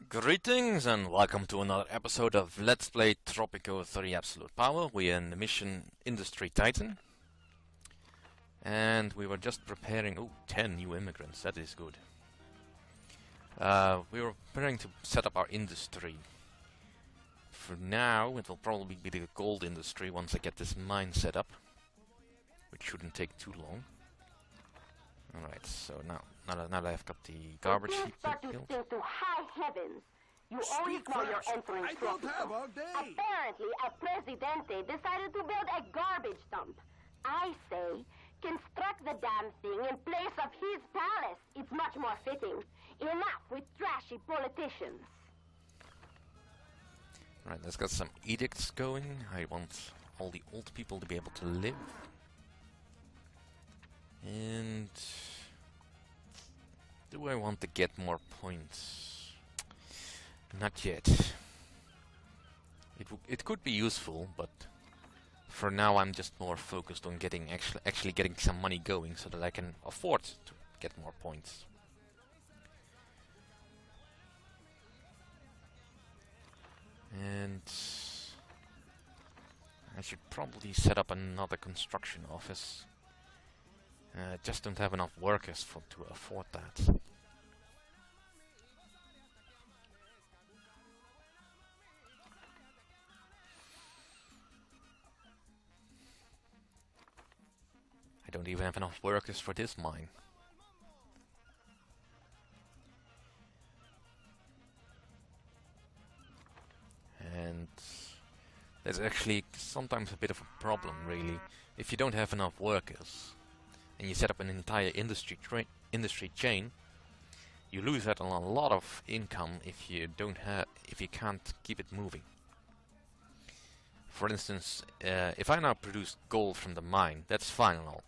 Greetings and welcome to another episode of Let's Play Tropico 3 Absolute Power. We're in the mission Industry Titan. And we were just preparing... 10 new immigrants, that is good. We were preparing to set up our industry. For now, it will probably be the gold industry once I get this mine set up. Which shouldn't take too long. Alright, so now that I've got the garbage heap built. To high heavens. You always know you're entering I don't have all day. Apparently, a presidente decided to build a garbage dump. I say, construct the damn thing in place of his palace. It's much more fitting. Enough with trashy politicians. Right, let's get some edicts going. I want all the old people to be able to live. And... do I want to get more points? Not yet. It could be useful, but for now I'm just more focused on getting actually getting some money going so that I can afford to get more points. And I should probably set up another construction office. Just don't have enough workers to afford that. I don't even have enough workers for this mine. And there's actually sometimes a bit of a problem, really. If you don't have enough workers and you set up an entire industry chain, you lose out on a lot of income if you can't keep it moving. For instance, if I now produce gold from the mine, that's fine and all.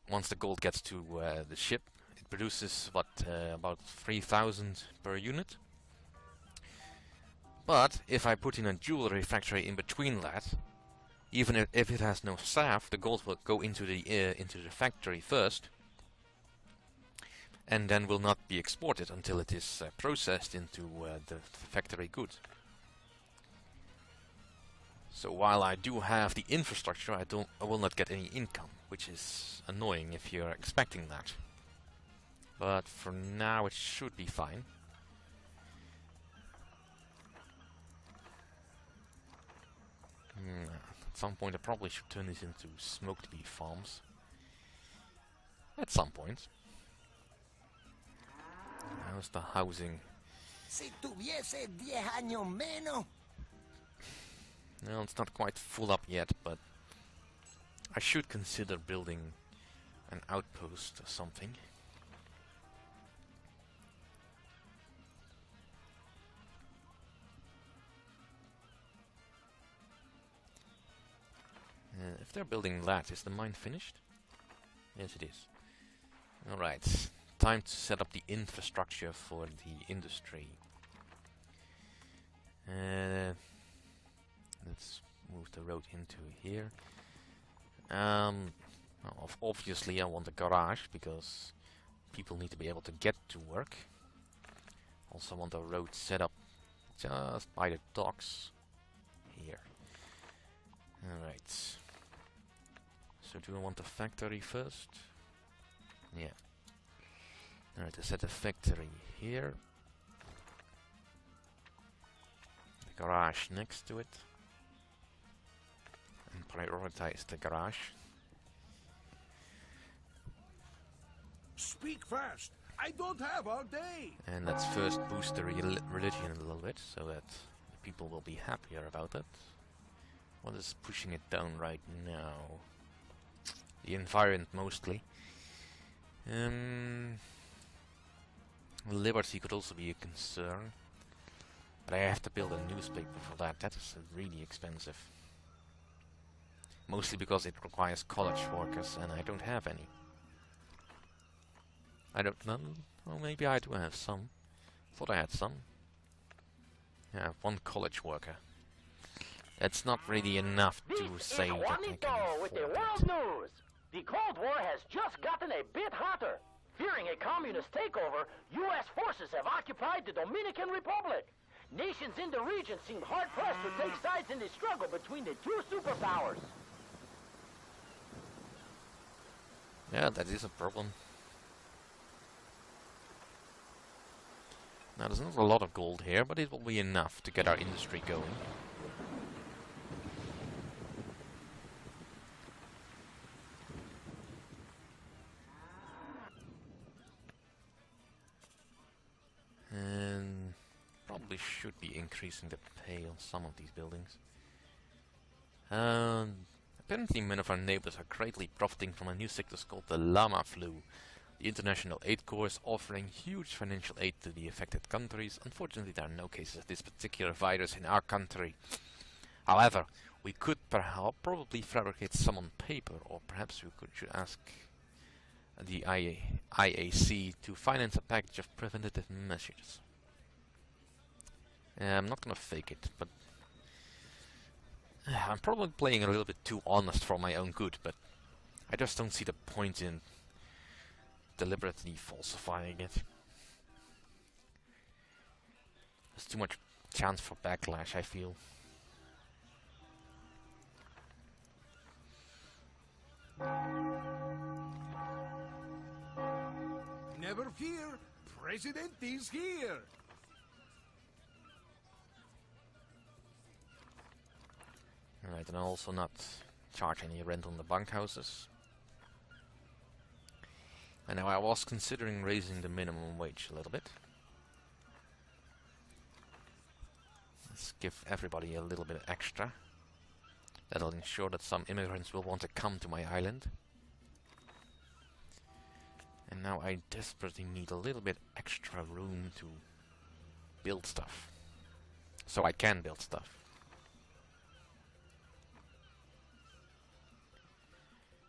Once the gold gets to the ship, it produces about 3,000 per unit. But if I put in a jewelry factory in between that, even if it has no staff, the gold will go into the factory first, and then will not be exported until it is processed into the factory goods. So while I do have the infrastructure, I will not get any income, which is annoying if you're expecting that. But for now, it should be fine. At some point I probably should turn this into smoked bee farms. At some point. How's the housing? Si tuviese 10 años menos. No, it's not quite full up yet, but I should consider building an outpost or something. If they're building that, is the mine finished? Yes, it is. Alright, time to set up the infrastructure for the industry. Let's move the road into here. Obviously I want a garage, because people need to be able to get to work. Also want a road set up just by the docks here. Alright. So do I want the factory first? Yeah. Alright, I set a factory here. The garage next to it. And prioritize the garage. Speak fast. I don't have all day. And let's first boost the religion a little bit, so that the people will be happier about it. What is pushing it down right now? The environment mostly. Liberty could also be a concern. But I have to build a newspaper for that. That is really expensive. Mostly because it requires college workers and I don't have any. I don't know. Well, maybe I do have some. Thought I had some. Yeah, one college worker. That's not really enough to say that I can afford with the it. world news. The Cold War has just gotten a bit hotter. Fearing a communist takeover, U.S. forces have occupied the Dominican Republic. Nations in the region seem hard-pressed to take sides in the struggle between the two superpowers. Yeah, that is a problem. Now, there's not a lot of gold here, but it will be enough to get our industry going. And probably should be increasing the pay on some of these buildings. Apparently many of our neighbors are greatly profiting from a new sector called the Llama Flu. The International Aid Corps is offering huge financial aid to the affected countries. Unfortunately, there are no cases of this particular virus in our country. However, we could probably fabricate some on paper, or perhaps we should ask the IAC to finance a package of preventative measures. I'm not gonna fake it, but I'm probably playing a little bit too honest for my own good, but I just don't see the point in deliberately falsifying it. There's too much chance for backlash, I feel. Never fear, President is here. Alright, and I'll also not charge any rent on the bunkhouses. And now I was considering raising the minimum wage a little bit. Let's give everybody a little bit extra. That'll ensure that some immigrants will want to come to my island. And now I desperately need a little bit extra room to build stuff. So I can build stuff.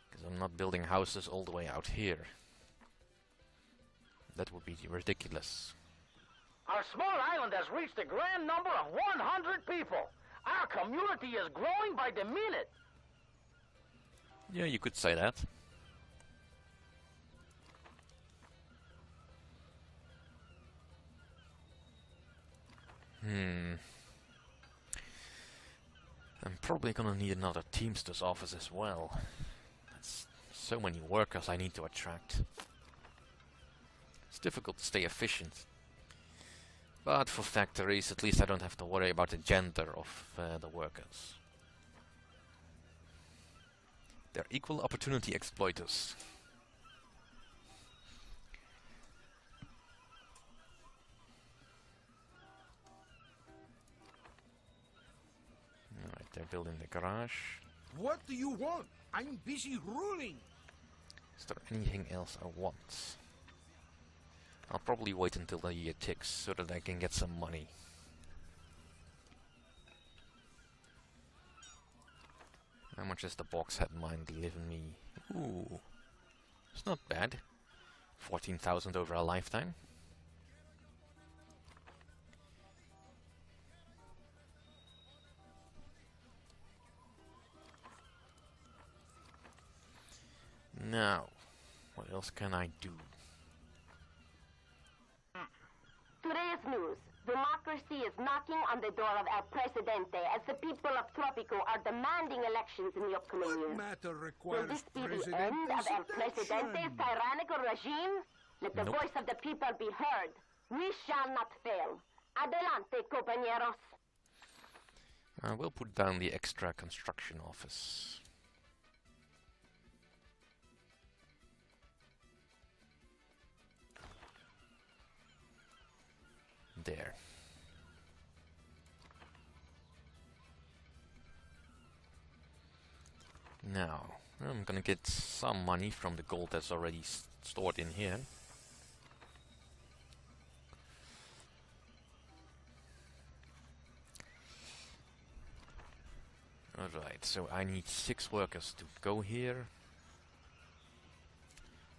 Because I'm not building houses all the way out here. That would be ridiculous. Our small island has reached a grand number of 100 people. Our community is growing by the minute. Yeah, you could say that. I'm probably gonna need another Teamster's office as well. That's so many workers I need to attract. It's difficult to stay efficient. But for factories, at least I don't have to worry about the gender of the workers. They're equal opportunity exploiters. Alright, they're building the garage. What do you want? I'm busy ruling. Is there anything else I want? I'll probably wait until the year ticks so that I can get some money. How much is the box head mine giving me? Ooh, it's not bad. 14,000 over a lifetime. Now, what else can I do? Today's news. Democracy is knocking on the door of El Presidente as the people of Tropico are demanding elections in the upcoming What years. matter Will requires this be the end of El Presidente's tyrannical regime? Let the Nope. voice of the people be heard. We shall not fail. Adelante, compañeros. I will put down the extra construction office. There. Now, I'm gonna get some money from the gold that's already stored in here. Alright, so I need 6 workers to go here.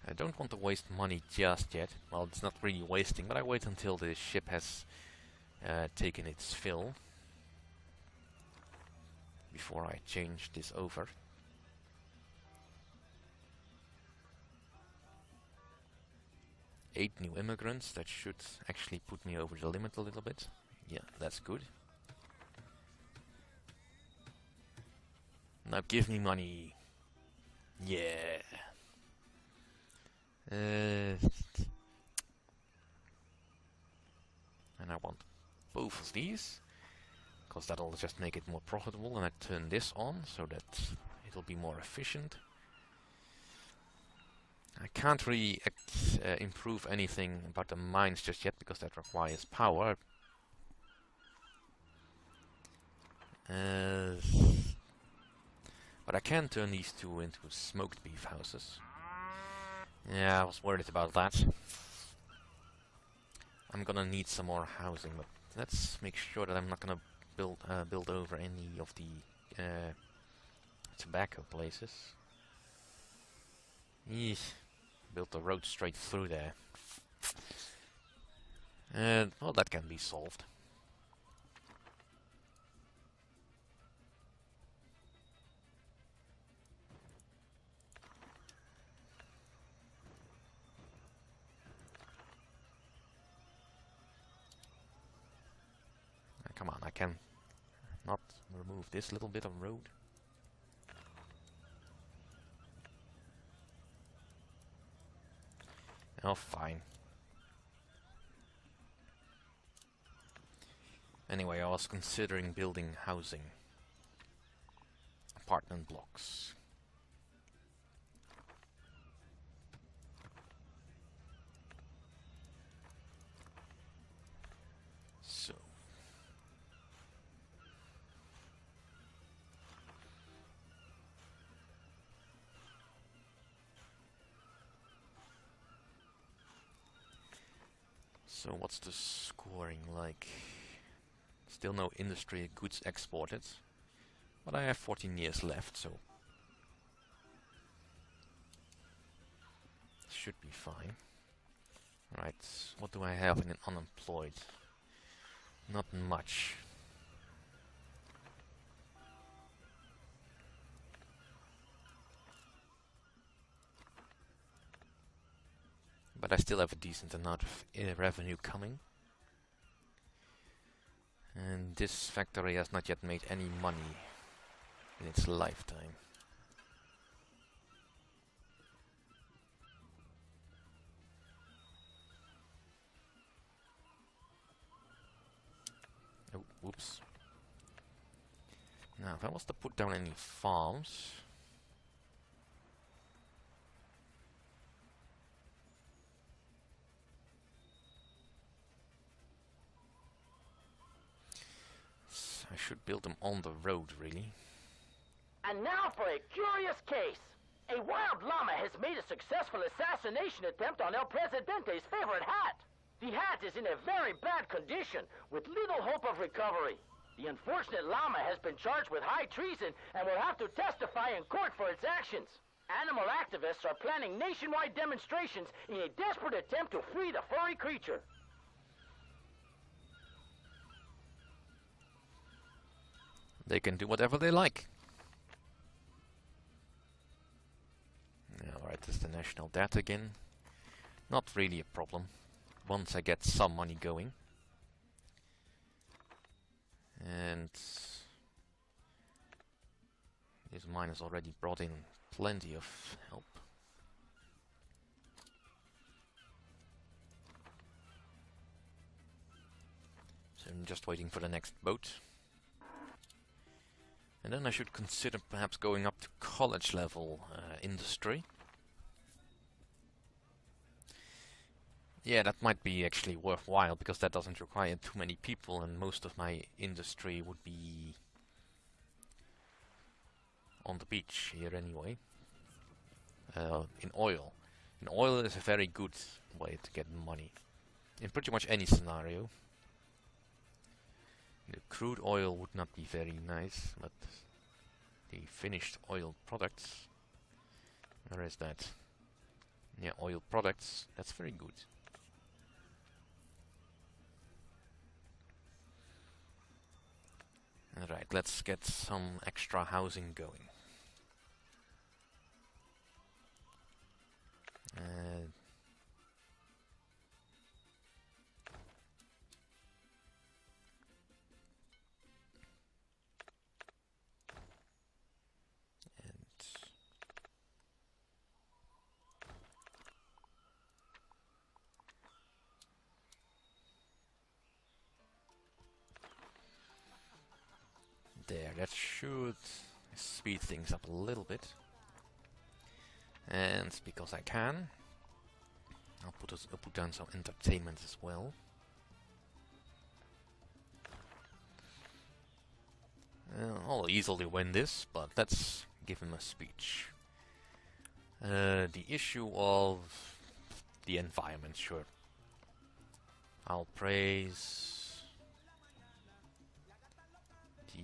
I don't want to waste money just yet. Well, it's not really wasting, but I wait until the ship has taken its fill before I change this over. 8 new immigrants. That should actually put me over the limit a little bit. Yeah, that's good. Now give me money. Yeah. And I want both of these, because that'll just make it more profitable. And I turn this on so that it'll be more efficient. I can't really improve anything about the mines just yet, because that requires power. But I can turn these two into smoked beef houses. Yeah, I was worried about that. I'm gonna need some more housing, but let's make sure that I'm not gonna build over any of the tobacco places. Eesh. Built the road straight through there. And well, that can be solved. Come on, I can not remove this little bit of road. Oh, fine. Anyway, I was considering building housing. Apartment blocks. So. So what's the scoring like? Still no industry goods exported, but I have 14 years left, so should be fine. Right, what do I have in unemployed? Not much. But I still have a decent amount of revenue coming. And this factory has not yet made any money in its lifetime. Oh, whoops. Now, if I was to put down any farms... I should build them on the road, really. And now for a curious case. A wild llama has made a successful assassination attempt on El Presidente's favorite hat. The hat is in a very bad condition, with little hope of recovery. The unfortunate llama has been charged with high treason and will have to testify in court for its actions. Animal activists are planning nationwide demonstrations in a desperate attempt to free the furry creature. They can do whatever they like. Alright, this is the national debt again. Not really a problem, once I get some money going. And this mine has already brought in plenty of help. So I'm just waiting for the next boat. And then I should consider perhaps going up to college level industry. Yeah, that might be actually worthwhile, because that doesn't require too many people, and most of my industry would be on the beach here anyway. In oil. And oil is a very good way to get money. In pretty much any scenario. The crude oil would not be very nice, but the finished oil products, where is that? Yeah, oil products, that's very good. Alright, let's get some extra housing going. There, that should speed things up a little bit. And because I can, I'll put down some entertainment as well. I'll easily win this, but let's give him a speech. The issue of the environment, sure. I'll praise the...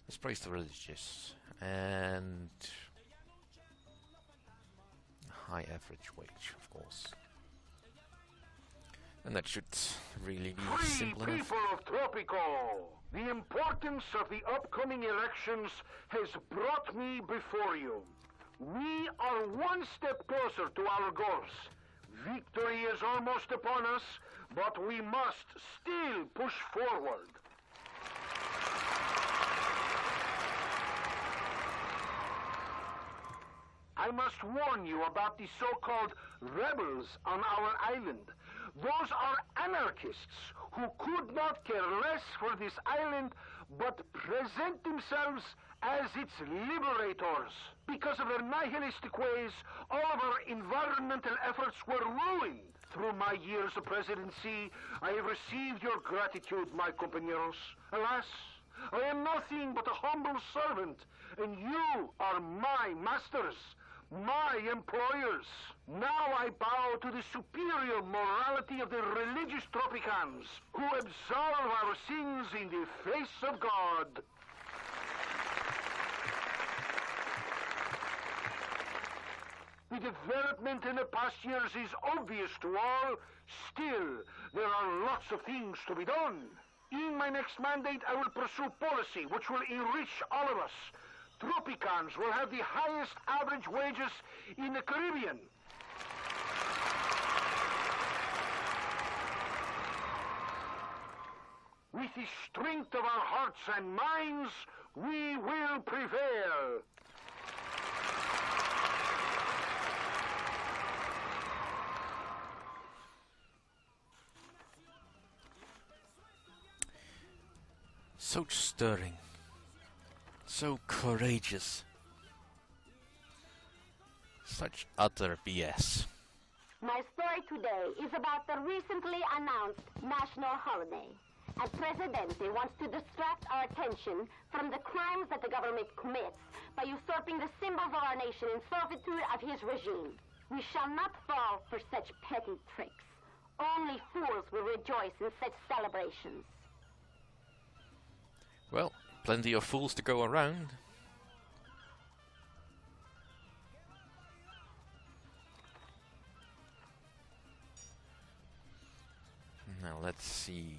Let's praise the religious and high average wage, of course. And that should really be simple enough. People of Tropico, the importance of the upcoming elections has brought me before you. We are one step closer to our goals. Victory is almost upon us, but we must still push forward. I must warn you about the so-called rebels on our island. Those are anarchists who could not care less for this island but present themselves as its liberators. Because of their nihilistic ways, all of our environmental efforts were ruined. Through my years of presidency, I have received your gratitude, my compañeros. Alas, I am nothing but a humble servant, and you are my masters, my employers. Now I bow to the superior morality of the religious Tropicans, who absolve our sins in the face of God. The development in the past years is obvious to all. Still, there are lots of things to be done. In my next mandate, I will pursue policy which will enrich all of us. Tropicans will have the highest average wages in the Caribbean. With the strength of our hearts and minds, we will prevail. So stirring. So courageous. Such utter BS. My story today is about the recently announced national holiday. And Presidente wants to distract our attention from the crimes that the government commits by usurping the symbols of our nation in servitude of his regime. We shall not fall for such petty tricks. Only fools will rejoice in such celebrations. Well, plenty of fools to go around. Now let's see.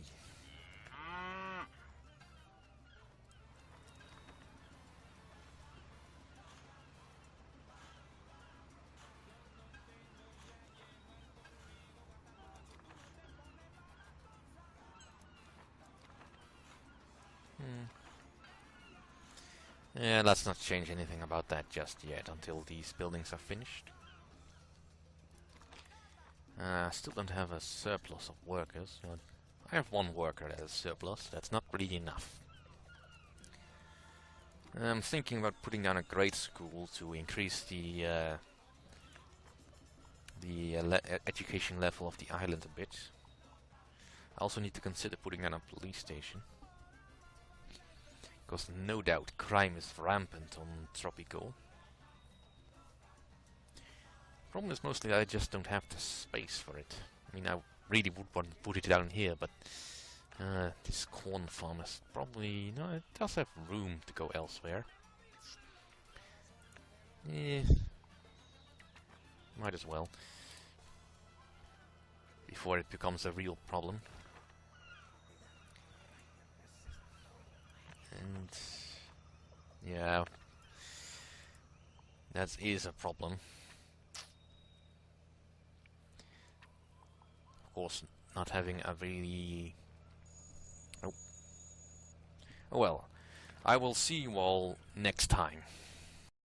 Yeah, let's not change anything about that just yet until these buildings are finished. Still don't have a surplus of workers. I have one worker that is surplus. That's not really enough. I'm thinking about putting down a grade school to increase the education level of the island a bit. I also need to consider putting down a police station. Because no doubt crime is rampant on Tropico. Problem is mostly I just don't have the space for it. I mean, I really would want to put it down here, but this corn farm is probably... No, it does have room to go elsewhere. Might as well. Before it becomes a real problem. And yeah, that is a problem. Of course, not having a really... Oh well, I will see you all next time.